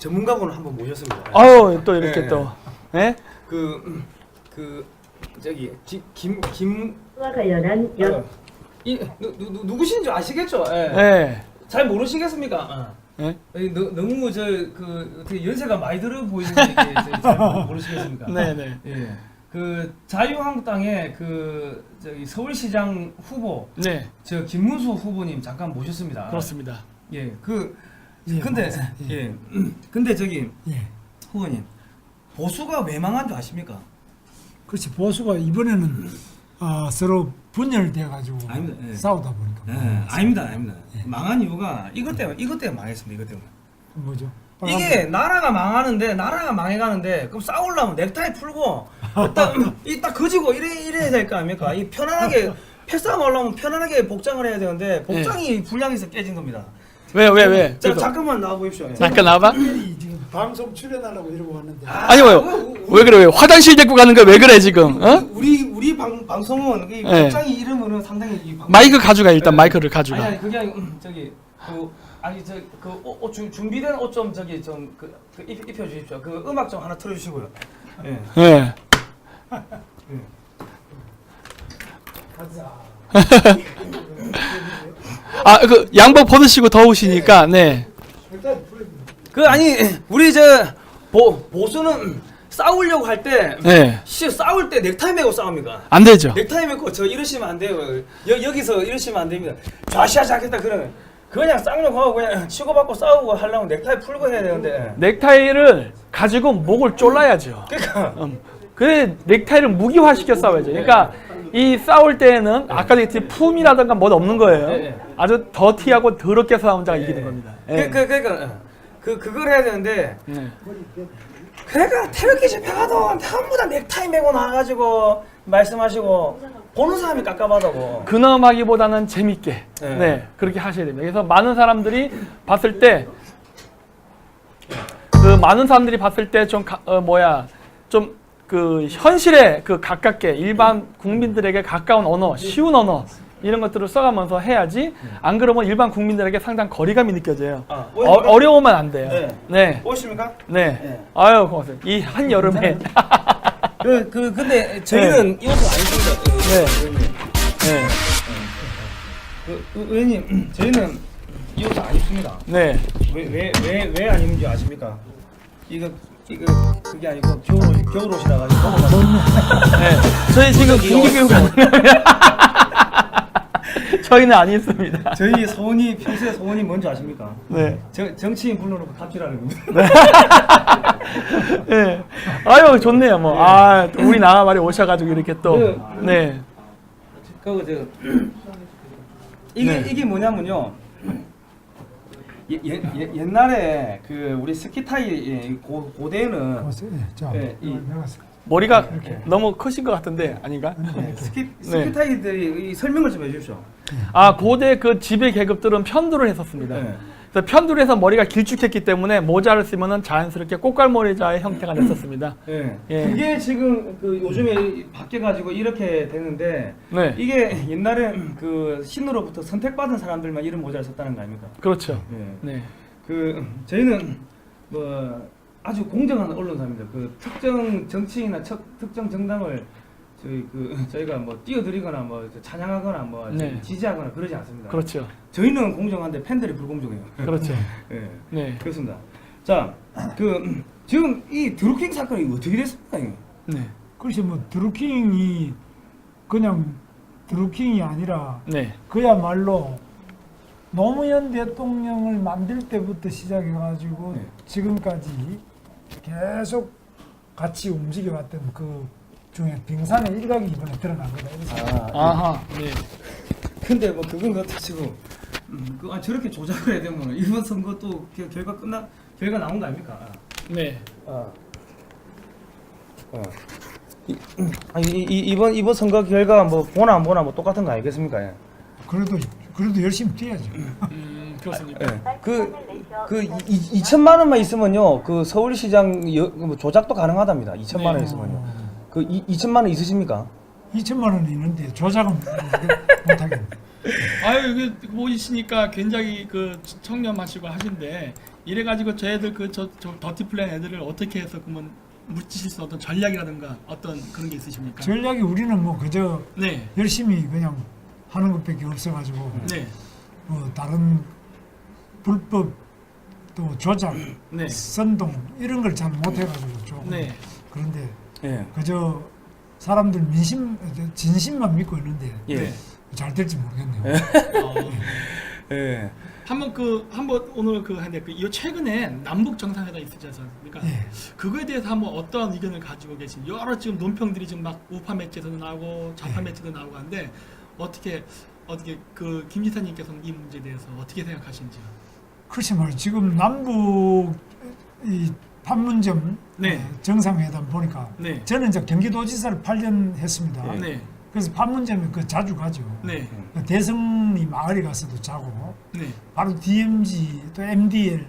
전문가분을 한번 모셨습니다. 아유 또 이렇게 네. 또 예? 저기 와 관련한 누구신지 아시겠죠? 예. 예. 잘 모르시겠습니까? 예? 너무 어떻게 연세가 많이 들어 보이는데 잘 모르시겠습니까? 네네. 예. 그 자유한국당의 저기 서울시장 후보 네. 저 김문수 후보님 잠깐 모셨습니다. 그렇습니다. 예. 예, 근데 맞아요. 예. 예. 근데 저기 예. 후보님 보수가 왜 망한 줄 아십니까? 그렇지 보수가 이번에는 서로 분열돼 가지고 아닙니다. 예. 싸우다 보니까 아닙니다. 예. 망한 이유가 이것 때문에 망했습니다. 이것 때문에. 뭐죠? 이게 나라가 망하는데 나라가 망해가는데 그럼 싸우려면 넥타이 풀고 이따 거지고 이래야 될 거 아닙니까? 이 편안하게 패싸움 하려면 편안하게 복장을 해야 되는데 복장이 불량해서 깨진 겁니다. 왜? 자, 잠깐만 나와 보십시오. 예. 잠깐 나와봐. 특별히 지금 방송 출연하려고 이러고 왔는데 아니 왜 그래? 왜 화장실 데리고 가는 거야? 왜 그래 지금? 어? 우리 방송은 이 예. 복장이 이러면은 상당히 마이크 가져가 일단 예. 마이크를 가져가. 아니 그게 아니고 저기 준비된 옷 좀 저기 입혀 주십시오. 그 음악 좀 하나 틀어 주시고요. 예. 예. 아 그 양복 벗으시고 더우시니까 네. 아니 우리 보수는 싸우려고 할 때 네. 싸울 때 넥타이 메고 싸웁니까? 안 되죠. 넥타이 메고 저 이러시면 안 돼요. 여기서 이러시면 안 됩니다. 좌시아 자겠다 그러면 그냥 쌍욕 하고 그냥 치고받고 싸우고 하려면 넥타이 풀고 해야 되는데. 넥타이를 가지고 목을 졸라야죠. 그러니까 그 넥타이를 무기화시켜 싸워야죠. 그러니까 이 싸울 때에는 아까도 얘기했듯이 품이라든가 뭐 없는 거예요. 네. 아주 더티하고 더럽게 싸운 자가 이기는 겁니다. 예. 그러니까 그걸 해야 되는데 네. 그러니까 태극기 집회 가도 전부 다 넥타이 메고 나와가지고 말씀하시고 보는 사람이 깝깝하다고. 근엄하기보다는 재밌게 네. 네, 그렇게 하셔야 됩니다. 그래서 많은 사람들이 봤을 때 좀 그 현실에 가깝게 일반 국민들에게 가까운 언어, 쉬운 언어 이런 것들을 써가면서 해야지. 안 그러면 일반 국민들에게 상당 거리감이 느껴져요. 어려우면 안 돼요. 네. 네. 오십니까? 네. 네. 아유 고맙습니다. 이 한 여름에 근데 저희는 이 옷은 아닙니다. 네. 의원님 저희는 이 옷은 안 입습니다. 네. 왜 안 입는지 아십니까? 이거 그게 아니고 겨울옷이라 가지고 네. 저희 지금 군기교육 저희는 안 있습니다. 저희 평소에 소원이 뭔지 아십니까? 네. 정치인 불러놓고 갑질하는 겁니다. 네. 아유 좋네요. 뭐 또 우리 나라 말이 오셔가지고 이렇게 또 네. 이게 뭐냐면요. 옛날에 우리 스키타이 고대에는 머리가 너무 크신 것 같은데 아닌가? 스키타이들이 설명을 좀 해주십시오. 고대 그 지배 계급들은 편두를 했었습니다. 네. 그래서 편두를 해서 머리가 길쭉했기 때문에 모자를 쓰면은 자연스럽게 꽃갈머리자의 형태가 됐었습니다. 네. 예. 그게 지금 요즘에 바뀌어가지고 이렇게 되는데 네. 이게 옛날에 신으로부터 선택받은 사람들만 이런 모자를 썼다는 거 아닙니까? 그렇죠. 네. 네. 저희는 아주 공정한 언론사입니다. 특정 정치인이나 특정 정당을 저희가 띄워드리거나 찬양하거나 네. 지지하거나 그러지 않습니다. 그렇죠. 저희는 공정한데 팬들이 불공정해요. 그렇죠. 네. 네. 그렇습니다. 자, 지금 이 드루킹 사건이 어떻게 됐습니까? 이거? 네. 그렇지 뭐 드루킹이 그냥 드루킹이 아니라 네. 그야말로 노무현 대통령을 만들 때부터 시작해가지고 네. 지금까지 계속 같이 움직여왔던 그 중에 빙산의 일각이 이번에 드러난 거다. 아하. 네. 근데 그건 그렇다 치고 저렇게 조작을 해야 되면 이번 선거 또 결과 나온 거 아닙니까? 네. 이번 선거 결과 보나 안 보나 똑같은 거 아니겠습니까? 예. 그래도 열심히 뛰어야죠. 그렇습니다. 예. 2천만 원만 있으면요, 서울시장 조작도 가능하답니다. 2천만 원 있으면요. 2천만 원 있으십니까? 2천만 원이 있는데 조작은 못하겠네. 아유 이게 보이시니까 굉장히 그 청렴하시고 하신데 이래가지고 저희들 저 더티 플랜 애들을 어떻게 해서 그러면 물리칠 수 어떤 전략이라든가 어떤 그런 게 있으십니까? 전략이 우리는 뭐 그저 네. 열심히 그냥 하는 것밖에 없어가지고 네. 뭐 다른 불법 또 조작, 네. 선동 이런 걸 잘 못해가지고 조금 네. 그런데 예. 그저 사람들 민심 진심만 믿고 있는데 예. 네. 잘 될지 모르겠네요. 예. 한번 오늘 하는데 이 최근에 남북 정상회담 있었지 않습니까? 예. 그거에 대해서 한번 어떤 의견을 가지고 계신 여러 지금 논평들이 지금 막 우파 매체에서도 나오고 좌파 매체도 나오고 하는데 어떻게 그 김 지사님께서는 이 문제에 대해서 어떻게 생각하시는지요? 글쎄 말이야 지금 남북 이 판문점 네. 정상회담 보니까 네. 저는 이제 경기도지사를 8년 했습니다. 네. 그래서 판문점에 자주 가죠. 네. 그 대성리 마을에 가서도 자고 네. 바로 DMZ 또 MDL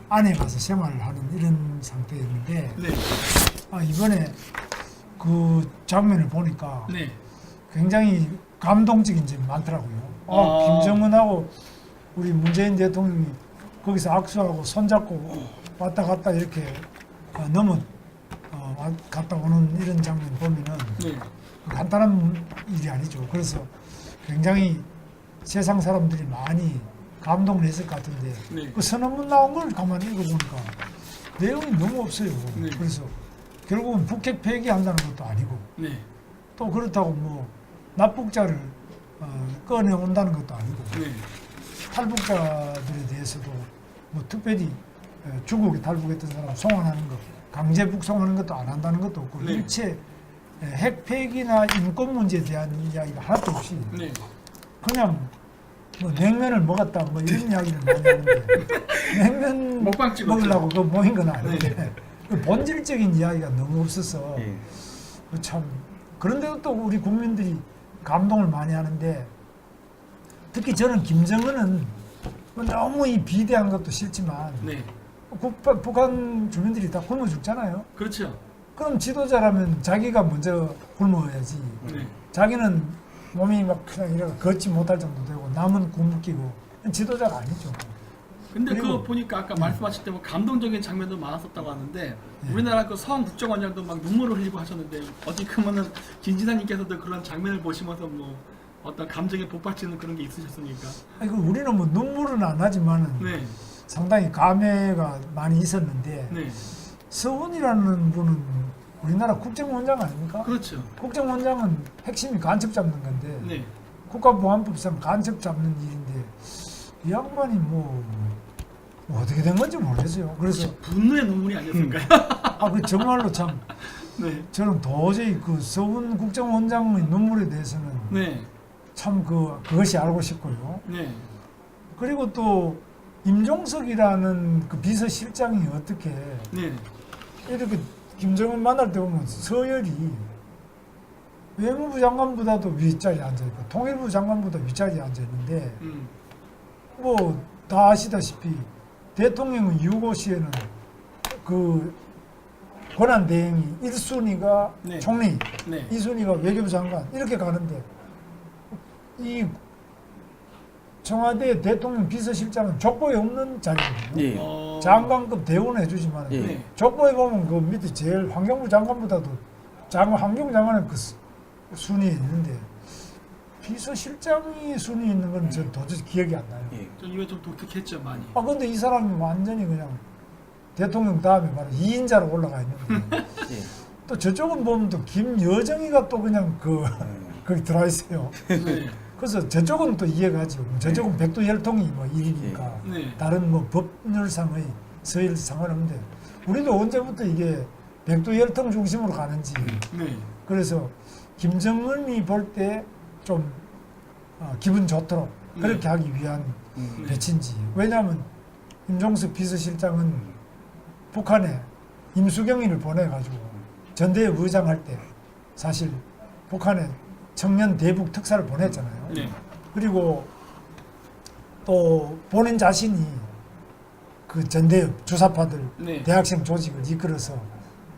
안에 가서 생활을 하는 이런 상태였는데 네. 이번에 그 장면을 보니까 네. 굉장히 감동적인 점이 많더라고요. 김정은하고 우리 문재인 대통령이 거기서 악수하고 손잡고 왔다 갔다 이렇게 갔다 오는 이런 장면 보면은 네. 간단한 일이 아니죠. 그래서 굉장히 세상 사람들이 많이 감동을 했을 것 같은데 네. 그 선언문 나온 걸 가만히 읽어보니까 내용이 너무 없어요. 네. 그래서 결국은 북핵 폐기한다는 것도 아니고 네. 또 그렇다고 뭐 납북자를 꺼내온다는 것도 아니고 네. 탈북자들에 대해서도 뭐 특별히 중국에 탈북했던 사람 송환하는 것, 강제 북송하는 것도 안 한다는 것도 없고 네. 일체 핵 폐기나 인권 문제에 대한 이야기가 하나도 없이 네. 그냥 뭐 냉면을 먹었다 뭐 이런 이야기를 많이 하는데 냉면 먹방 찍었죠. 먹으려고 그 모인 건 아닌데 그 본질적인 이야기가 너무 없어서 예. 참 그런데도 또 우리 국민들이 감동을 많이 하는데 특히 저는 김정은은 뭐 너무 이 비대한 것도 싫지만 네. 북한 주민들이 다 굶어 죽잖아요. 그렇죠. 그럼 지도자라면 자기가 먼저 굶어야지. 네. 자기는 몸이 막 그냥 이렇게 걷지 못할 정도 되고 남은 굶기고 지도자가 아니죠. 근데 그리고- 그거 보니까 아까 말씀하실 때 뭐 감동적인 장면도 많았었다고 하는데 우리나라 그 성 국정원장도 막 눈물을 흘리고 하셨는데 어디 그러면은 김 지사님께서도 그런 장면을 보시면서 뭐 어떤 감정에 복받치는 그런 게 있으셨습니까? 아이고 우리는 뭐 눈물은 안 하지만은 네. 상당히 감회가 많이 있었는데 네. 서훈이라는 분은 우리나라 국정원장 아닙니까? 그렇죠. 국정원장은 핵심이 간첩 잡는 건데 네. 국가보안법상 간첩 잡는 일인데 이 양반이 뭐 어떻게 된 건지 모르겠어요. 그래서 분노의 눈물이 아니었을까요? 그 정말로 참 네. 저는 도저히 그 서훈 국정원장의 눈물에 대해서는 네. 참 그것이 알고 싶고요. 네. 그리고 또 임종석이라는 그 비서실장이 어떻게 네. 이렇게 김정은 만날 때 보면 서열이 외무부 장관보다도 윗자리에 앉아있고 통일부 장관보다 윗자리에 앉아있는데 뭐 다 아시다시피 대통령의 유고시에는 그 권한대행이 1순위가 네. 총리, 네. 2순위가 외교부 장관 이렇게 가는데 이 청와대 대통령 비서실장은 족보에 없는 자리거든요. 예. 장관급 대우는 해주지만 예. 네. 족보에 보면 그 밑에 제일 환경부 장관보다도 환경부 장관은 그 순위에 있는데 비서실장이 순위에 있는 건 전 도저히 기억이 안 나요. 예. 저 이거 좀 독특했죠 많이. 근데 이 사람이 완전히 그냥 대통령 다음에 바로 2인자로 올라가 있는데 예. 또 저쪽은 보면 또 김여정이가 또 그냥 거기 들어와 있어요. 네. 그래서 저쪽은 또 이해가죠. 저쪽은 백두혈통이 뭐 일이니까 네. 다른 뭐 법률상의 서열 상관없는데 우리도 언제부터 이게 백두혈통 중심으로 가는지 네. 그래서 김정은이 볼 때 좀 기분 좋도록 그렇게 네. 하기 위한 배치인지 왜냐하면 임종석 비서실장은 북한에 임수경이를 보내가지고 전대회 의장할 때 사실 북한에 청년 대북 특사를 보냈잖아요. 네. 그리고 또 본인 자신이 그 전대회 주사파들 네. 대학생 조직을 이끌어서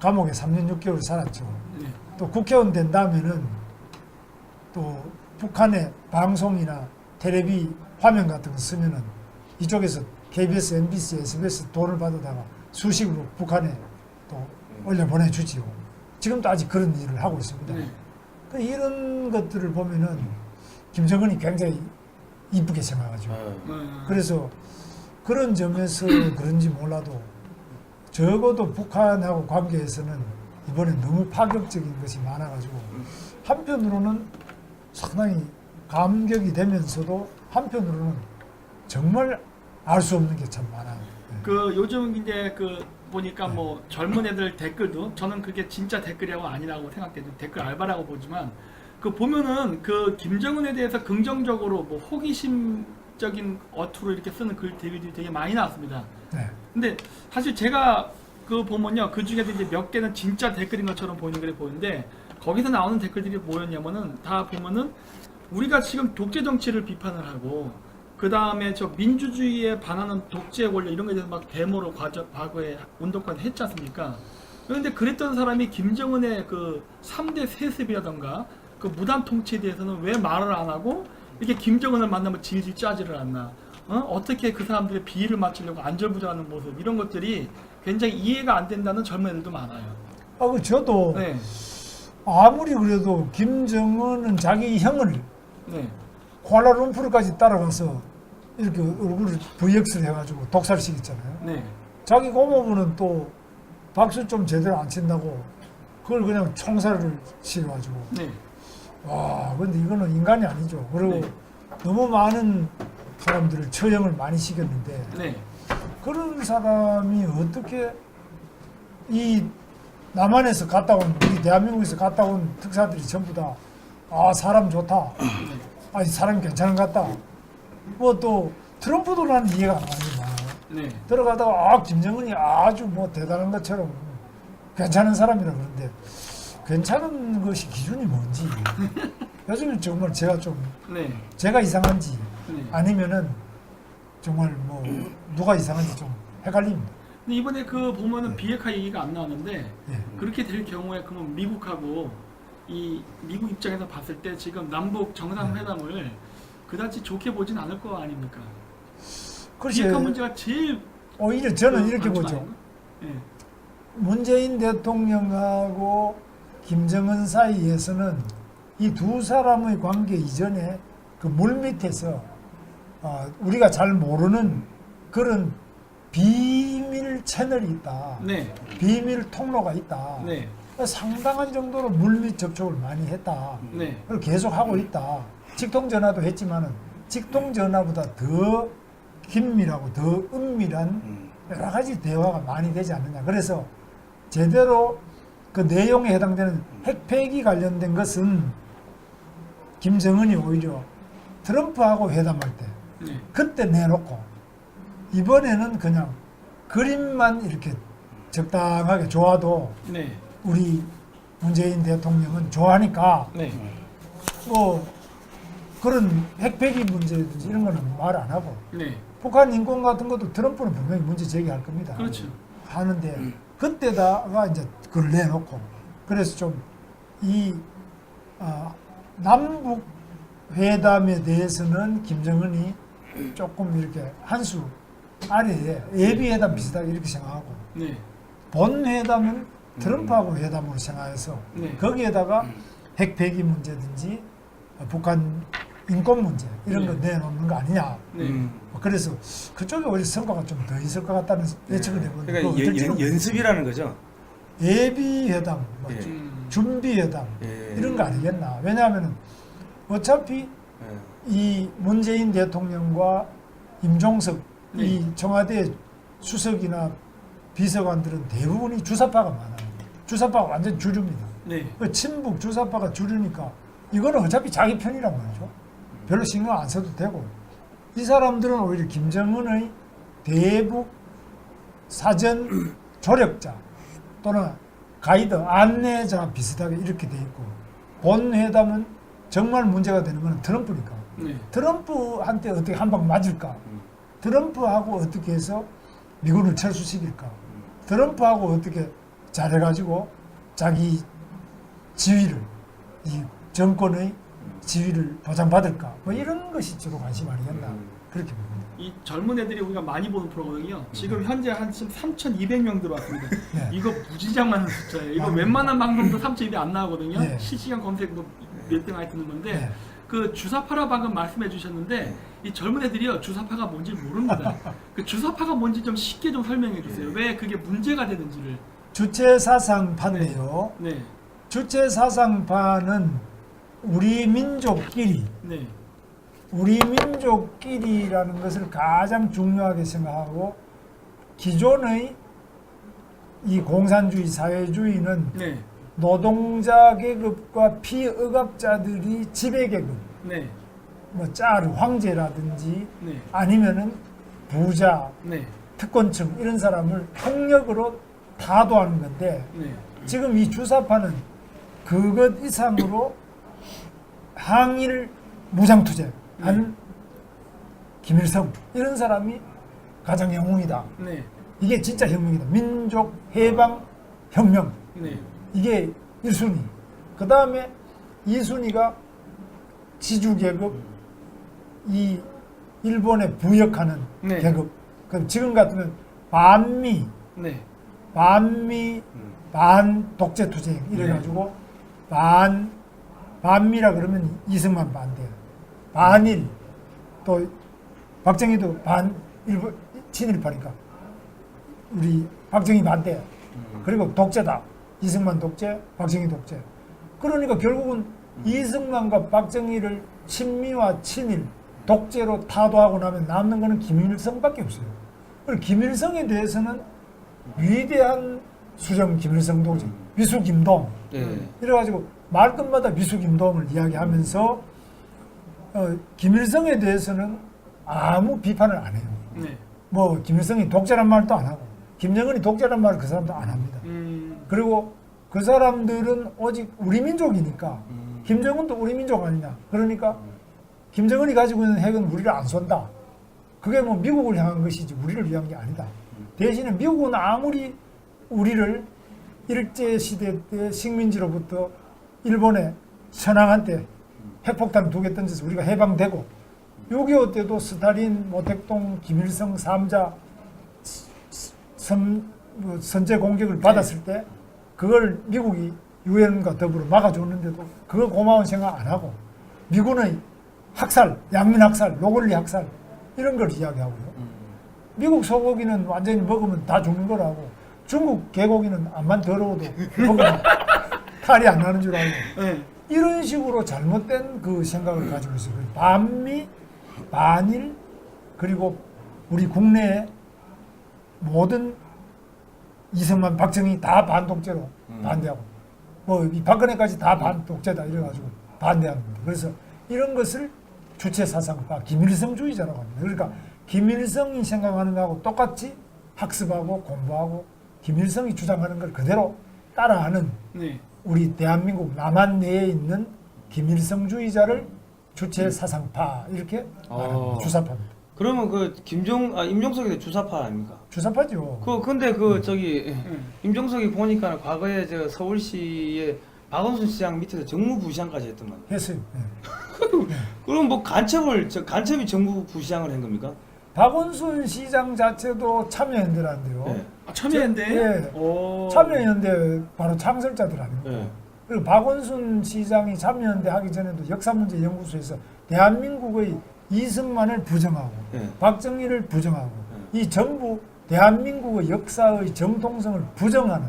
감옥에 3년 6개월 살았죠. 네. 또 국회의원 된 다음에는 또 북한의 방송이나 텔레비 화면 같은 거 쓰면은 이쪽에서 KBS, MBC, SBS 돈을 받아다가 수식으로 북한에 또 올려 보내주지요. 지금도 아직 그런 일을 하고 있습니다. 네. 그 이런 것들을 보면은 김정은이 굉장히 이쁘게 생각하죠. 그래서 그런 점에서 그런지 몰라도 적어도 북한하고 관계에서는 이번에 너무 파격적인 것이 많아가지고 한편으로는 상당히 감격이 되면서도 한편으로는 정말 알 수 없는 게 참 많아요. 네. 그 요즘 이제 그 보니까 뭐 젊은 애들 댓글도 저는 그게 진짜 댓글이라고 아니라고 생각해요. 댓글 알바라고 보지만 그 보면은 그 김정은에 대해서 긍정적으로 뭐 호기심적인 어투로 이렇게 쓰는 글들이 되게 많이 나왔습니다. 네. 근데 사실 제가 그 보면요, 그 중에도 이제 몇 개는 진짜 댓글인 것처럼 보이는 글이 보이는데 거기서 나오는 댓글들이 뭐였냐면은 다 보면은 우리가 지금 독재 정치를 비판을 하고 그 다음에 저 민주주의에 반하는 독재 권력 이런 거에 대해서 막 데모로 과거에 운동까지 했지 않습니까? 그런데 그랬던 사람이 김정은의 그 3대 세습이라던가 그 무단 통치에 대해서는 왜 말을 안 하고 이렇게 김정은을 만나면 질질 짜지를 않나? 어떻게 그 사람들의 비위를 맞추려고 안절부절하는 모습 이런 것들이 굉장히 이해가 안 된다는 젊은 애들도 많아요. 그 저도 네, 아무리 그래도 김정은은 자기 형을 네, 쿠알라룸푸르까지 따라가서 이렇게 얼굴을 VX를 해가지고 독살시켰잖아요. 네, 자기 고모부는 또 박수 좀 제대로 안 친다고 그걸 그냥 총살을 시켜가지고 네, 와 근데 이거는 인간이 아니죠. 그리고 네. 너무 많은 사람들을 처형을 많이 시켰는데 네, 그런 사람이 어떻게 이 남한에서 갔다 온 우리 대한민국에서 갔다 온 특사들이 전부 다 사람 좋다. 아니 사람 괜찮은 것 같다. 뭐 또 트럼프도 나는 이해가 안 가지만 네, 들어가다가 김정은이 아주 뭐 대단한 것처럼 괜찮은 사람이라 그러는데 괜찮은 것이 기준이 뭔지 요즘에 정말 제가 좀 네, 제가 이상한지 네. 아니면은 정말 뭐 누가 이상한지 좀 헷갈립니다. 근데 이번에 그 보면은 비핵화 얘기가 안 나왔는데 예. 그렇게 될 경우에 그러면 미국하고 이 미국 입장에서 봤을 때 지금 남북 정상회담을 그다지 좋게 보진 않을 거 아닙니까? 글쎄 비핵화 문제가 제일 오히려 저는 그 이렇게 관심 보죠. 아닌가? 예. 문재인 대통령하고 김정은 사이에서는 이 두 사람의 관계 이전에 그 물밑에서 우리가 잘 모르는 그런 비밀 채널이 있다. 네, 비밀 통로가 있다. 네, 상당한 정도로 물밑 접촉을 많이 했다. 네, 그걸 계속 하고 있다. 직통전화도 했지만은 직통전화보다 더 긴밀하고 더 은밀한 여러 가지 대화가 많이 되지 않느냐. 그래서 제대로 그 내용에 해당되는 핵폐기 관련된 것은 김정은이 오히려 트럼프하고 회담할 때 네, 그때 내놓고 이번에는 그냥 그림만 이렇게 적당하게 좋아도 네, 우리 문재인 대통령은 좋아하니까 네, 뭐 그런 핵폐기 문제든지 이런 거는 말 안 하고 네, 북한 인권 같은 것도 트럼프는 분명히 문제 제기할 겁니다. 그렇죠. 하는데 그때다가 이제 그걸 내놓고 그래서 좀 이 남북 회담에 대해서는 김정은이 조금 이렇게 한 수 아래에 예비 회담 비슷하게 이렇게 생각하고 네, 본 회담은 트럼프하고 회담으로 생각해서 네. 거기에다가 핵폐기 문제든지 북한 인권 문제 이런 거 내놓는 거 아니냐. 네. 그래서 그쪽에 오히려 성과가 좀 더 있을 것 같다는 예측이 되거든요. 그러니까 연습이라는 거죠. 예비 회담, 뭐 예. 준비 회담 예. 이런 거 아니겠나. 왜냐하면 어차피 예. 이 문재인 대통령과 임종석 네. 이 청와대 수석이나 비서관들은 대부분이 주사파가 많아요. 주사파가 완전 주류입니다. 네, 그 친북 주사파가 주류니까 이거는 어차피 자기 편이란 말이죠. 별로 신경 안 써도 되고 이 사람들은 오히려 김정은의 대북 사전 조력자 또는 가이드 안내자 비슷하게 이렇게 돼 있고 본 회담은 정말 문제가 되는 건 트럼프니까 네, 트럼프한테 어떻게 한 방 맞을까 트럼프하고 어떻게 해서 미군을 철수시킬까 트럼프하고 어떻게 잘해가지고 자기 지위를 이 정권의 지위를 보장받을까? 뭐 이런 것이 주로 관심 아니겠나 그렇게 봅니다. 이 젊은 애들이 우리가 많이 보는 프로거든요. 지금 현재 한 3,200명 들어왔습니다. 네. 이거 무지장 많은 숫자예요. 이거 많은 웬만한 방송도 3,200 안 나오거든요. 네. 실시간 검색도 몇 대 많이 뜨는 건데 네. 그 주사파라 방금 말씀해 주셨는데 이 젊은 애들이요 주사파가 뭔지 모릅니다. 그 주사파가 뭔지 좀 쉽게 좀 설명해 주세요. 왜 그게 문제가 되는지를. 주체 사상파인데요. 네, 주체 사상파는 우리 민족끼리 네, 우리 민족끼리라는 것을 가장 중요하게 생각하고 기존의 이 공산주의 사회주의는 네, 노동자 계급과 피억압자들이 지배계급, 네, 뭐 짜르 황제라든지 네, 아니면은 부자, 네, 특권층 이런 사람을 폭력으로 타도하는 건데 네, 지금 이 주사파는 그것 이상으로 항일 무장투쟁 한 김일성 이런 사람이 가장 영웅이다. 네, 이게 진짜 혁명이다. 민족 해방 혁명. 네, 이게 1순위. 그 다음에 2순위가 지주계급, 이 일본에 부역하는 네. 계급. 그럼 지금 같으면 반미, 네, 반 독재투쟁 이래가지고 반미라 그러면 이승만 반대. 반일, 또 박정희도 일본 친일파니까 우리 박정희 반대. 그리고 독재다. 이승만 독재, 박정희 독재. 그러니까 결국은 이승만과 박정희를 친미와 친일, 독재로 타도하고 나면 남는 거는 김일성밖에 없어요. 그리고 김일성에 대해서는 위대한 수령 김일성 동지, 위수김동. 이래가지고 말끝마다 위수김동을 이야기하면서 김일성에 대해서는 아무 비판을 안 해요. 네. 뭐 김일성이 독재란 말도 안 하고 김정은이 독재란 말을 그 사람도 안 합니다. 그리고 그 사람들은 오직 우리 민족이니까 김정은도 우리 민족 아니냐. 그러니까 김정은이 가지고 있는 핵은 우리를 안 쏜다. 그게 뭐 미국을 향한 것이지 우리를 위한 게 아니다. 대신에 미국은 아무리 우리를 일제시대 때 식민지로부터 일본의 천황한테 핵폭탄 2개 던져서 우리가 해방되고 6.25 때도 스탈린, 모택동, 김일성 3자 선제 공격을 받았을 때 그걸 미국이 유엔과 더불어 막아줬는데도 그거 고마운 생각 안 하고 미군의 학살, 양민 학살, 노골리 학살 이런 걸 이야기하고요. 미국 소고기는 완전히 먹으면 다 죽는 거라고 중국 개고기는 암만 더러워도 먹으면 탈이 안 나는 줄 알고 네. 이런 식으로 잘못된 그 생각을 가지고 있어요. 반미, 반일 그리고 우리 국내에 모든 이승만, 박정희 다 반독재로 반대하고 뭐 이 박근혜까지 다 반독재다 이래가지고 반대합니다. 그래서 이런 것을 주체사상파 김일성주의자라고 합니다. 그러니까 김일성이 생각하는 거하고 똑같이 학습하고 공부하고 김일성이 주장하는 걸 그대로 따라하는 네. 우리 대한민국 남한 내에 있는 김일성주의자를 주체사상파 이렇게 말합니다. 주사파입니다. 그러면 그 임종석이 주사파 아닙니까? 주사파죠. 근데 저기 임종석이 보니까 과거에 저 서울시에 박원순 시장 밑에서 정무부시장까지 했던 거. 했어요. 네. 그럼 뭐 간첩이 정무부시장을 한 겁니까? 박원순 시장 자체도 참여연대라는데요. 네. 아, 참여연대? 예. 오. 참여연대 바로 창설자들 아닙니까? 네. 그리고 박원순 시장이 참여연대 하기 전에도 역사문제연구소에서 대한민국의 이승만을 부정하고 네. 박정희를 부정하고 이 전부 대한민국의 역사의 정통성을 부정하는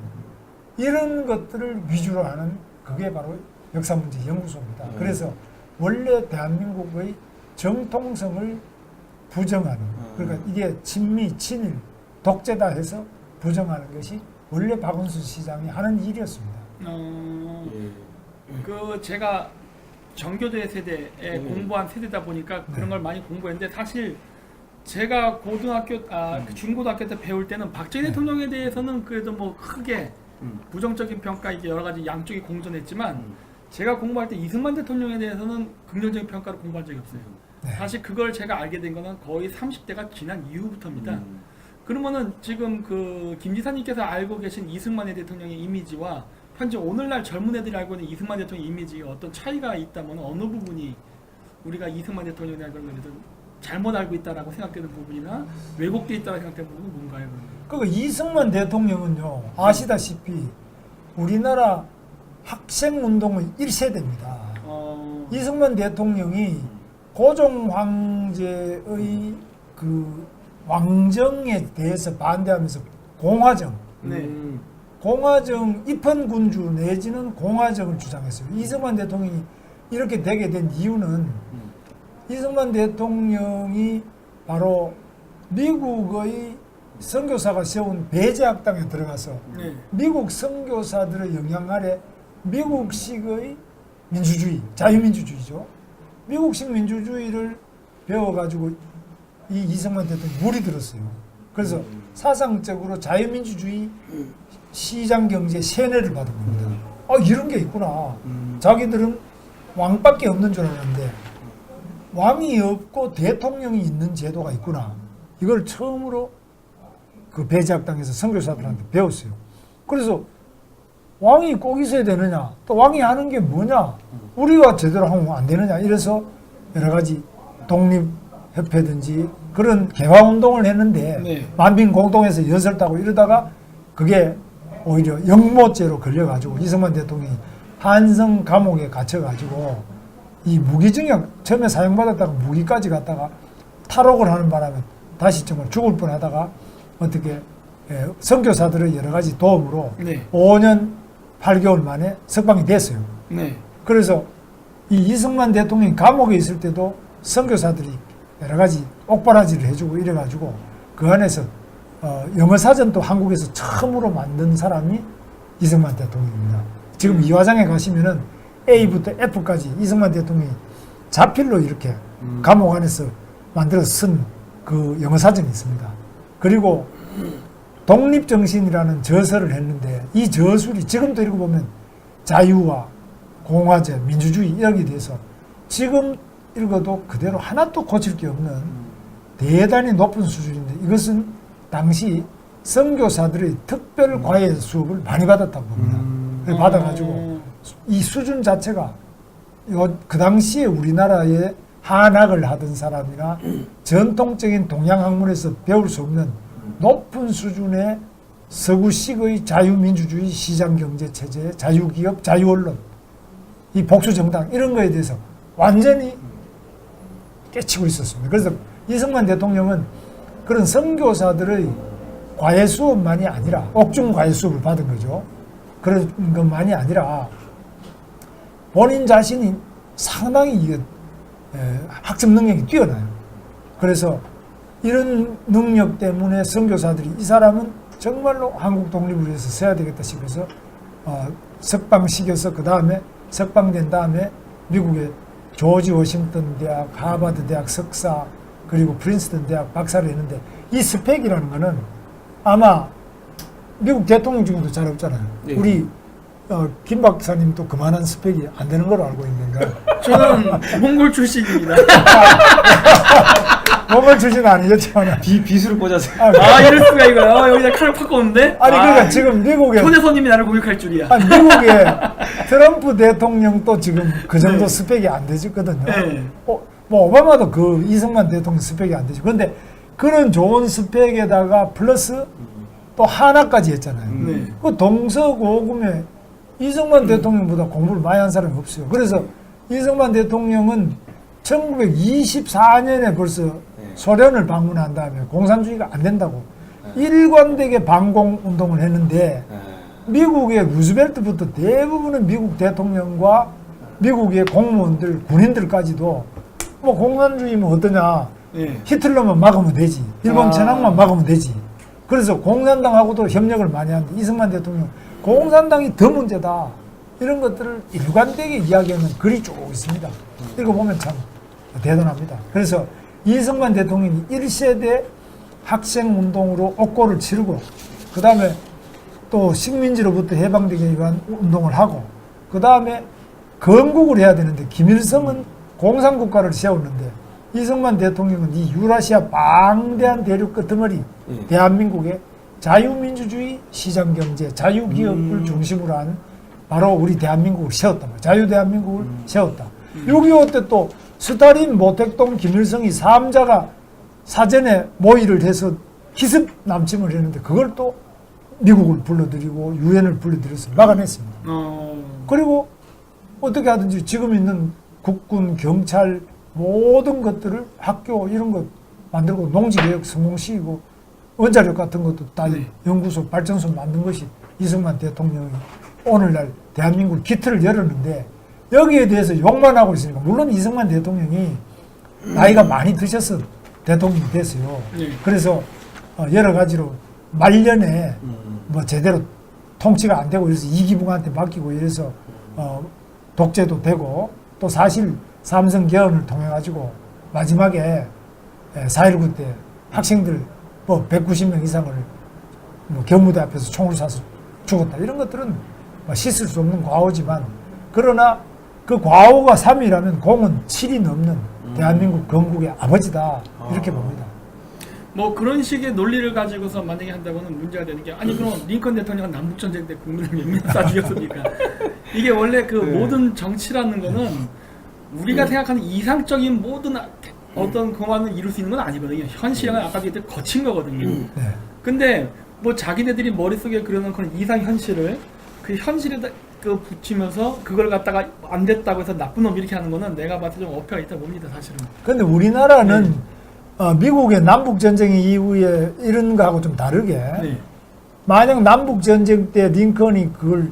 이런 것들을 위주로 하는 그게 바로 역사문제연구소입니다. 그래서 원래 대한민국의 정통성을 부정하는 그러니까 이게 친미, 친일, 독재다 해서 부정하는 것이 원래 박원순 시장이 하는 일이었습니다. 그 제가 정교대 세대에 공부한 세대다 보니까 그런 걸 많이 공부했는데 사실 제가 고등학교 그 중고등학교 때 배울 때는 박정희 대통령에 대해서는 그래도 뭐 크게 부정적인 평가 이게 여러 가지 양쪽이 공존했지만 제가 공부할 때 이승만 대통령에 대해서는 긍정적인 평가를 공부한 적이 없어요. 네. 사실 그걸 제가 알게 된 거는 거의 30대가 지난 이후부터입니다. 그러면은 지금 그 김 지사님께서 알고 계신 이승만의 대통령의 이미지와 현재 오늘날 젊은 애들이 알고 있는 이승만 대통령 이미지에 어떤 차이가 있다면 어느 부분이 우리가 이승만 대통령에 대한 그런 것들 잘못 알고 있다라고 생각되는 부분이나 왜곡돼 있다고 생각되는 부분은 뭔가요? 그 이승만 대통령은요, 아시다시피 우리나라 학생운동의 1세대입니다. 이승만 대통령이 고종 황제의 그 왕정에 대해서 반대하면서 공화정, 네. 공화정 입헌군주 내지는 공화정을 주장했어요. 이승만 대통령이 이렇게 되게 된 이유는 이승만 대통령이 바로 미국의 선교사가 세운 배제학당에 들어가서 네. 미국 선교사들의 영향 아래 미국식의 민주주의, 자유민주주의죠. 미국식 민주주의를 배워가지고 이 이승만 대통령이 물이 들었어요. 그래서 사상적으로 자유민주주의 시장경제 세뇌를 받은 겁니다. 이런 게 있구나. 자기들은 왕밖에 없는 줄 알았는데 왕이 없고 대통령이 있는 제도가 있구나. 이걸 처음으로 그 배제학당에서 선교사들한테 배웠어요. 그래서 왕이 꼭 있어야 되느냐, 또 왕이 하는 게 뭐냐, 우리가 제대로 하면 안 되느냐, 이래서 여러 가지 독립협회든지 그런 개화운동을 했는데 네. 만빈공동에서 연설 따고 이러다가 그게 오히려 영모죄로 걸려가지고 이승만 대통령이 한성 감옥에 갇혀가지고 이 무기징역 처음에 사형받았다가 무기까지 갔다가 탈옥을 하는 바람에 다시 정말 죽을 뻔하다가 어떻게 선교사들의 여러 가지 도움으로 네. 5년 8개월 만에 석방이 됐어요. 네. 그래서 이 이승만 대통령이 감옥에 있을 때도 선교사들이 여러 가지 옥바라지를 해주고 이래가지고 그 안에서 영어 사전도 한국에서 처음으로 만든 사람이 이승만 대통령입니다. 지금 이화장에 가시면은 A부터 F까지 이승만 대통령이 자필로 이렇게 감옥 안에서 만들어서 쓴 그 영어 사전이 있습니다. 그리고 독립정신이라는 저서를 했는데 이 저술이 지금도 읽어보면 자유와 공화제, 민주주의 여기에 대해서 지금 읽어도 그대로 하나도 고칠 게 없는 대단히 높은 수준인데 이것은 당시 선교사들의 특별 과외 수업을 많이 받았다고 봅니다. 그래서 받아가지고 이 수준 자체가 그 당시에 우리나라에 한학을 하던 사람이나 전통적인 동양 학문에서 배울 수 없는 높은 수준의 서구식의 자유민주주의 시장경제체제, 자유기업, 자유언론, 이 복수정당 이런 거에 대해서 완전히 깨치고 있었습니다. 그래서 이승만 대통령은 그런 선교사들의 과외 수업만이 아니라 옥중 과외 수업을 받은 거죠. 그런 것만이 아니라 본인 자신이 상당히 이게 학습 능력이 뛰어나요. 그래서 이런 능력 때문에 선교사들이 이 사람은 정말로 한국 독립을 위해서 써야 되겠다 싶어서 석방시켜서 그 다음에 석방된 다음에 미국의 조지 워싱턴 대학, 하버드 대학 석사 그리고 프린스턴 대학 박사를 했는데 이 스펙이라는 거는 아마 미국 대통령 중에도 잘 없잖아요. 네. 우리 김 박사님도 그만한 스펙이 안 되는 걸로 알고 있는데 저는 몽골 출신입니다. 몽골 출신은 아니겠지만 비수를 꽂아서. 이럴 수가 이거야. 여기다 칼을 팍 꽂는데? 아니 그러니까 지금 미국에 초대 손님이 나를 공격할 줄이야. 미국에 트럼프 대통령도 지금 그 정도 네. 스펙이 안 되거든요. 네. 뭐 오바마도 그 이승만 대통령 스펙이 안 되죠. 그런데 그런 좋은 스펙에다가 플러스 또 하나까지 했잖아요. 네. 그 동서고금에 이승만 대통령보다 공부를 많이 한 사람이 없어요. 그래서 이승만 대통령은 1924년에 벌써 소련을 방문한 다음에 공산주의가 안 된다고 일관되게 반공 운동을 했는데 미국의 루즈벨트부터 대부분의 미국 대통령과 미국의 공무원들, 군인들까지도 뭐 공산주의면 어떠냐, 네. 히틀러만 막으면 되지, 일본 천황만 막으면 되지. 그래서 공산당하고도 협력을 많이 하는데 이승만 대통령 공산당이 더 문제다 이런 것들을 일관되게 이야기하는 글이 쭉 있습니다. 읽어보면 참 대단합니다. 그래서 이승만 대통령이 1세대 학생운동으로 옥고를 치르고 그 다음에 또 식민지로부터 해방되기 위한 운동을 하고 그 다음에 건국을 해야 되는데 김일성은 공산국가를 세웠는데 이승만 대통령은 이 유라시아 방대한 대륙 끄트머리 대한민국의 자유민주주의 시장경제 자유기업을 중심으로 한 바로 우리 대한민국을 세웠단 말이에요. 자유 대한민국을 세웠다. 6.25 때 또 스탈린, 모택동, 김일성이 3자가 사전에 모의를 해서 희습 남침을 했는데 그걸 또 미국을 불러들이고 유엔을 불러들여서 막아냈습니다. 그리고 어떻게 하든지 지금 있는 국군, 경찰 모든 것들을 학교 이런 것 만들고 농지개혁 성공시키고 원자력 같은 것도 다 네. 연구소, 발전소 만든 것이 이승만 대통령이 오늘날 대한민국 기틀을 열었는데 여기에 대해서 욕만 하고 있으니까 물론 이승만 대통령이 나이가 많이 드셔서 대통령이 됐어요. 네. 그래서 여러 가지로 말년에 뭐 제대로 통치가 안 되고 이래서 이기붕한테 맡기고 이래서 독재도 되고 또 사실 삼성 개헌을 통해 가지고 마지막에 4.19 때 학생들 뭐 190명 이상을 뭐 경무대 앞에서 총을 쏴서 죽었다 이런 것들은 뭐 씻을 수 없는 과오지만 그러나 그 과오가 3이라면 공은 7이 넘는 대한민국 건국의 아버지다 이렇게 봅니다. 뭐 그런 식의 논리를 가지고서 만약에 한다고는 문제가 되는 게 아니 그럼 링컨 대통령은 남북 전쟁 때 국민을 몇 명 쏴 죽였습니까? 이게 원래 그 모든 정치라는 거는 우리가 생각하는 이상적인 모든 어떤 것만을 이룰 수 있는 건 아니거든요. 현실은 아까 얘기했듯이 거친 거거든요. 네. 근데 뭐 자기네들이 머릿속에 그려놓은 이상 현실을 그 현실에다 그 붙이면서 그걸 갖다가 안 됐다고 해서 나쁜 놈 이렇게 하는 거는 내가 봐도 좀 어폐가 있다 봅니다, 사실은. 근데 우리나라는 미국의 남북전쟁 이후에 이런 거하고 좀 다르게 네. 만약 남북전쟁 때 링컨이 그걸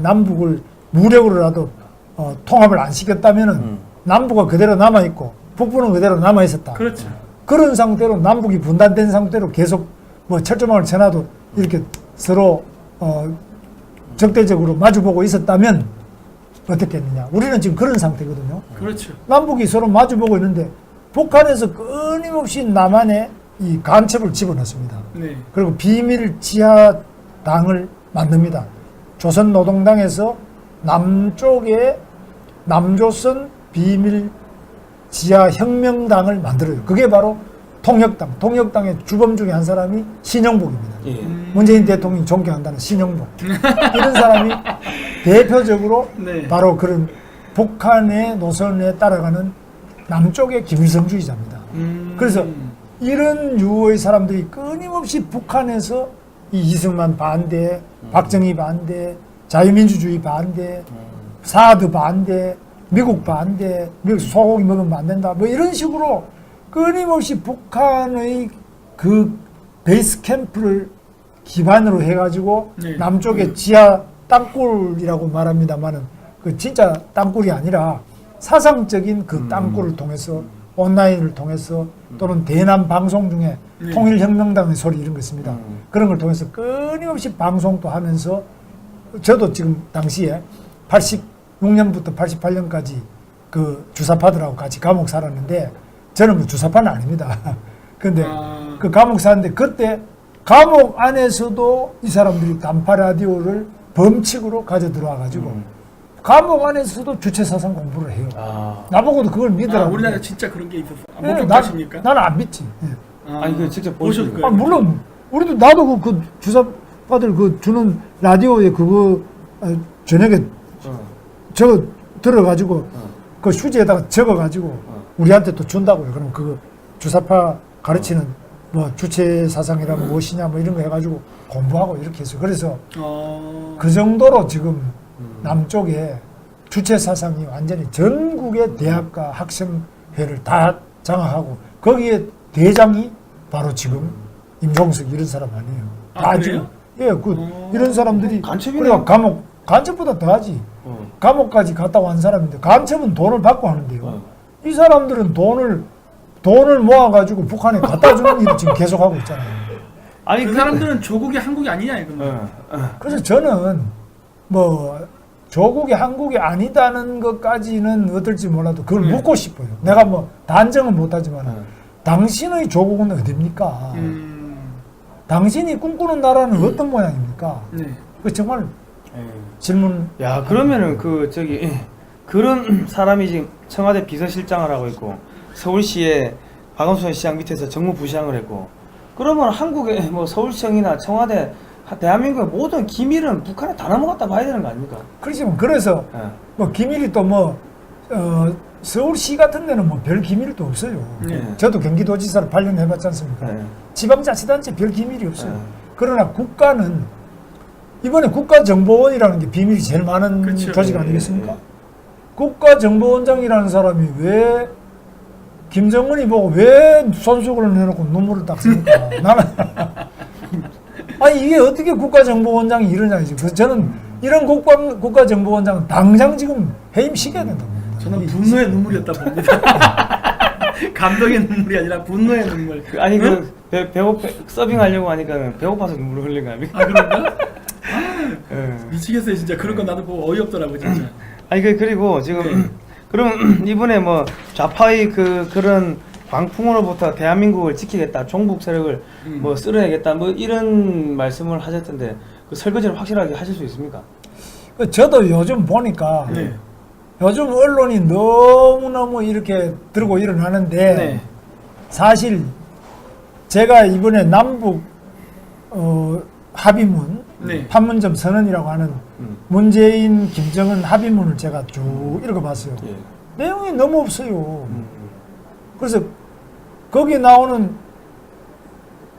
남북을 무력으로라도 통합을 안 시켰다면은 남북은 그대로 남아있고 북부는 그대로 남아있었다. 그렇죠. 그런 상태로 남북이 분단된 상태로 계속 뭐 철조망을 쳐놔도 이렇게 서로 적대적으로 마주보고 있었다면 어떻겠느냐. 우리는 지금 그런 상태거든요. 그렇죠. 남북이 서로 마주보고 있는데 북한에서 끊임없이 남한에 이 간첩을 집어넣습니다. 네. 그리고 비밀 지하당을 만듭니다. 조선노동당에서 남쪽에 남조선 비밀 지하혁명당을 만들어요. 그게 바로 통역당. 통역당의 주범 중에 한 사람이 신영복입니다. 예. 문재인 대통령이 존경한다는 신영복. 이런 사람이 대표적으로 네. 바로 그런 북한의 노선에 따라가는 남쪽의 김일성주의자입니다. 그래서 이런 유의 사람들이 끊임없이 북한에서 이 이승만 반대, 박정희 반대, 자유민주주의 반대, 사드 반대, 미국 반대, 미국 소고기 먹으면 안 된다, 뭐 이런 식으로 끊임없이 북한의 그 베이스 캠프를 기반으로 해가지고 네. 남쪽의 지하 땅굴이라고 말합니다만은 그 진짜 땅굴이 아니라 사상적인 그 땅굴을 통해서 온라인을 통해서 또는 대남 방송 중에 네. 통일혁명당의 소리 이런 거 있습니다. 그런 걸 통해서 끊임없이 방송도 하면서 저도 지금 당시에 86년부터 88년까지 그 주사파들하고 같이 감옥 살았는데 저는 뭐 주사파는 아닙니다. 근데 그 감옥 사는데 그때 감옥 안에서도 이 사람들이 단파 라디오를 범칙으로 가져 들어와 가지고 감옥 안에서도 주체 사상 공부를 해요. 나보고도 그걸 믿으라고. 우리나라 진짜 그런 게 있었어. 예, 목격하십니까? 나는 안 믿지. 예. 아니 그 직접 보셨을 보셨을 거예요. 물론 우리도 나도 그 주사파들 그 주는 라디오에 그거 저녁에 저 들어가지고 그 휴지에다가 적어가지고 우리한테 또 준다고요. 그럼 그 주사파 가르치는 뭐 주체 사상이란 무엇이냐 뭐 이런 거 해가지고 공부하고 이렇게 했어요. 그래서 그 정도로 지금 남쪽에 주체 사상이 완전히 전국의 대학과 학생회를 다 장악하고 거기에 대장이 바로 지금 임종석 이런 사람 아니에요. 다 그래요? 지금 이런 사람들이 간첩이네. 그래가 감옥 간첩보다 더하지. 감옥까지 갔다 온 사람인데 간첩은 돈을 받고 하는데요. 이 사람들은 돈을 모아가지고 북한에 갖다 주는 일을 지금 계속하고 있잖아요. 아니 그 사람들은 조국이 한국이 아니냐 이건. 그래서 저는 뭐 조국이 한국이 아니다는 것까지는 어떨지 몰라도 그걸 묻고 싶어요. 내가 뭐 단정은 못하지만 당신의 조국은 어디입니까? 당신이 꿈꾸는 나라는 어떤 모양입니까? 네. 그 정말 질문. 야 그러면은 그 저기 그런 사람이 지금 청와대 비서실장을 하고 있고 서울시에 박원순 시장 밑에서 정무부시장을 했고 그러면 한국의 뭐 서울시청이나 청와대 대한민국의 모든 기밀은 북한에 다 넘어갔다 봐야 되는 거 아닙니까? 그렇지만 그래서 예. 뭐 기밀이 또 뭐 서울시 같은 데는 뭐 별 기밀이 또 없어요. 네. 저도 경기도지사를 8년 해봤지 않습니까? 예. 지방자치단체 별 기밀이 없어요. 네. 그러나 국가는 이번에 국가정보원이라는 게 비밀이 제일 많은 그렇죠. 조직 예, 아니겠습니까? 예, 예. 국가정보원장이라는 사람이 왜 김정은이 보고 왜 손수건을 내놓고 눈물을 닦습니까? 나는 아니 이게 어떻게 국가정보원장이 이러냐지. 저는 이런 국가정보원장은 당장 지금 해임시켜야 된다고 봅니다. 저는 분노의 눈물이었다 봅니다. 감동의 눈물이 아니라 분노의 눈물. 아니 서빙하려고 하니까 배고파서 눈물 흘린 거 아닙니까? 아 그런가? 예. 미치겠어요 진짜. 그런 거 나도 보고 어이없더라고 진짜. 아니 그리고 지금 그럼 이번에 뭐 좌파의 그런 광풍으로부터 대한민국을 지키겠다, 종북 세력을 뭐 쓸어야겠다, 뭐 이런 말씀을 하셨던데 그 설거지를 확실하게 하실 수 있습니까? 저도 요즘 보니까 네. 요즘 언론이 너무너무 이렇게 들고 일어나는데 네. 사실 제가 이번에 남북 합의문 네. 판문점 선언이라고 하는 문재인 김정은 합의문을 제가 쭉 읽어봤어요. 예. 내용이 너무 없어요. 그래서 거기 나오는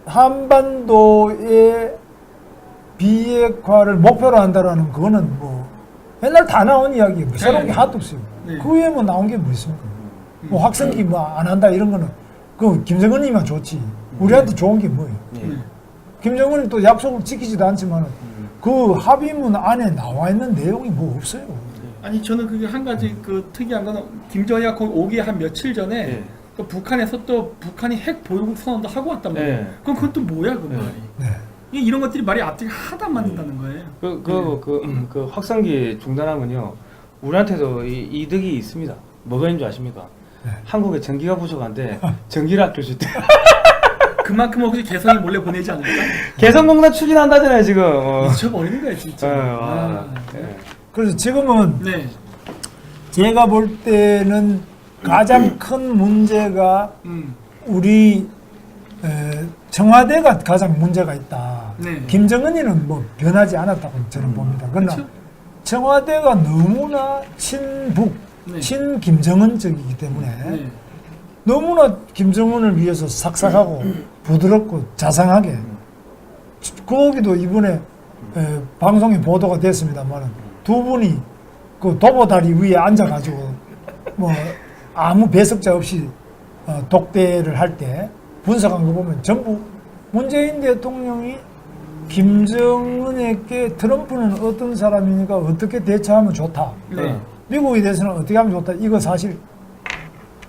한반도의 비핵화를 목표로 한다라는 그거는 뭐 맨날 다 나온 이야기예요. 새로운 게 하나도 없어요. 네. 그 외에 뭐 나온 게 뭐 있습니까? 뭐 확성기 뭐 안 한다 이런 거는 그 김정은이만 좋지. 우리한테 좋은 게 뭐예요? 예. 김정은이 또 약속을 지키지도 않지만 그 합의문 안에 나와 있는 내용이 뭐 없어요. 아니 저는 그게 한 가지 그 특이한 거는 김정희가 거기 오기 한 며칠 전에 예. 또 북한에서 또 북한이 핵 보유국 선언도 하고 왔단 말이에요. 예. 그럼 그건 또 뭐야 그 말이? 네. 이런 것들이 말이 앞뒤가 하나도 안 맞는다는 거예요. 그 확성기 중단하면요 우리한테도 이득이 있습니다. 뭐가 있는 줄 아십니까? 네. 한국에 전기가 부족한데 전기를 아낄 수 있대. 그만큼 혹시 개성이 몰래 보내지 않을까? 개성공단 추진한다잖아요 지금. 미쳐버리는 거야 진짜. 아, 네. 예. 그래서 지금은 네. 제가 볼 때는 가장 큰 문제가 우리 청와대가 가장 문제가 있다. 네. 김정은이는 뭐 변하지 않았다고 저는 봅니다. 그러나 그렇죠. 청와대가 너무나 친북, 네. 친김정은적이기 때문에 네. 너무나 김정은을 위해서 삭삭하고 부드럽고 자상하게 거기도 이번에 방송에 보도가 됐습니다만 두 분이 그 도보다리 위에 앉아가지고 뭐 아무 배석자 없이 독대를 할 때 분석한 거 보면 전부 문재인 대통령이 김정은에게 트럼프는 어떤 사람이니까 어떻게 대처하면 좋다. 네. 미국에 대해서는 어떻게 하면 좋다. 이거 사실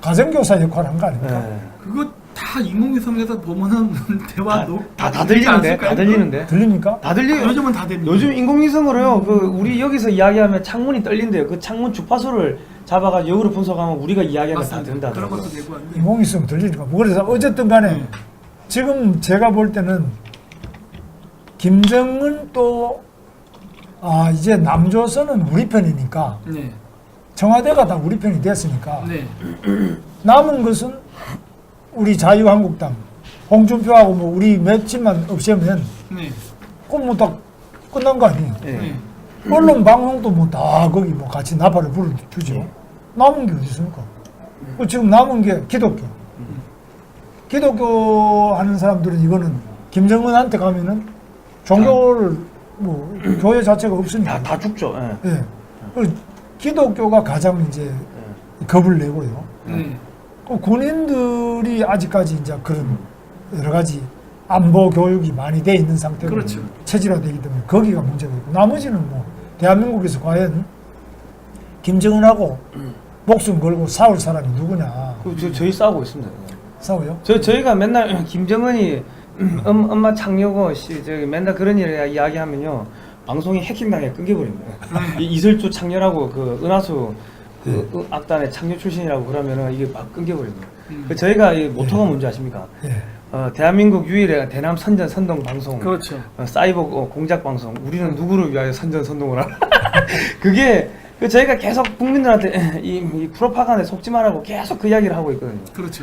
가정교사 역할을 한 거 아닙니까? 예. 그거 다 인공위성에서 보면은 대화 다 들리는데, 다 들리는데. 들립니까? 다 들려요. 요즘은 다 됩니다. 요즘 인공위성으로요. 그 우리 여기서 이야기하면 창문이 떨린대요. 그 창문 주파수를 잡아가지고 역으로 분석하면 우리가 이야기하면 다 맞습니다. 된다. 그런 것도 되고 하는데. 인공위성 들리니까. 그래서 어쨌든 간에 지금 제가 볼 때는 김정은 또 이제 남조선은 우리 편이니까 네. 청와대가 다 우리 편이 됐으니까 네. 남은 것은 우리 자유한국당 홍준표하고 뭐 우리 며칠만 없애면 네. 그럼 뭐 다 끝난 거 아니에요. 예. 네. 언론 방송도 뭐 다 거기 뭐 같이 나팔을 불어주죠. 남은 게 어디 있습니까? 지금 남은 게 기독교. 기독교 하는 사람들은 이거는 김정은한테 가면은 종교를 뭐 교회 자체가 없으니까. 다 죽죠. 예. 예. 그리고 기독교가 가장 이제 겁을 내고요. 네. 군인들이 아직까지 이제 그런 여러 가지 안보 교육이 많이 돼 있는 상태로 그렇죠. 체질화되기 때문에 거기가 문제가 있고 나머지는 뭐 대한민국에서 과연 김정은하고 목숨 걸고 싸울 사람이 누구냐 저희 싸우고 있습니다. 싸워요? 저희가 맨날 김정은이 엄마 창녀고 저기 맨날 그런 일 이야기하면요 방송이 해킹당해 끊겨버립니다. 이슬주 창녀라고 그 은하수 그 악단의 창녀 출신이라고 그러면은 이게 막 끊겨버립니다. 저희가 이 모토가 뭔지 아십니까? 예. 대한민국 유일의 대남 선전 선동 방송, 그렇죠. 사이버 공작 방송. 우리는 누구를 위하여 선전 선동을 하나? 그게 저희가 계속 국민들한테 이 프로파간다에 속지 말라고 계속 그 이야기를 하고 있거든요. 그렇죠.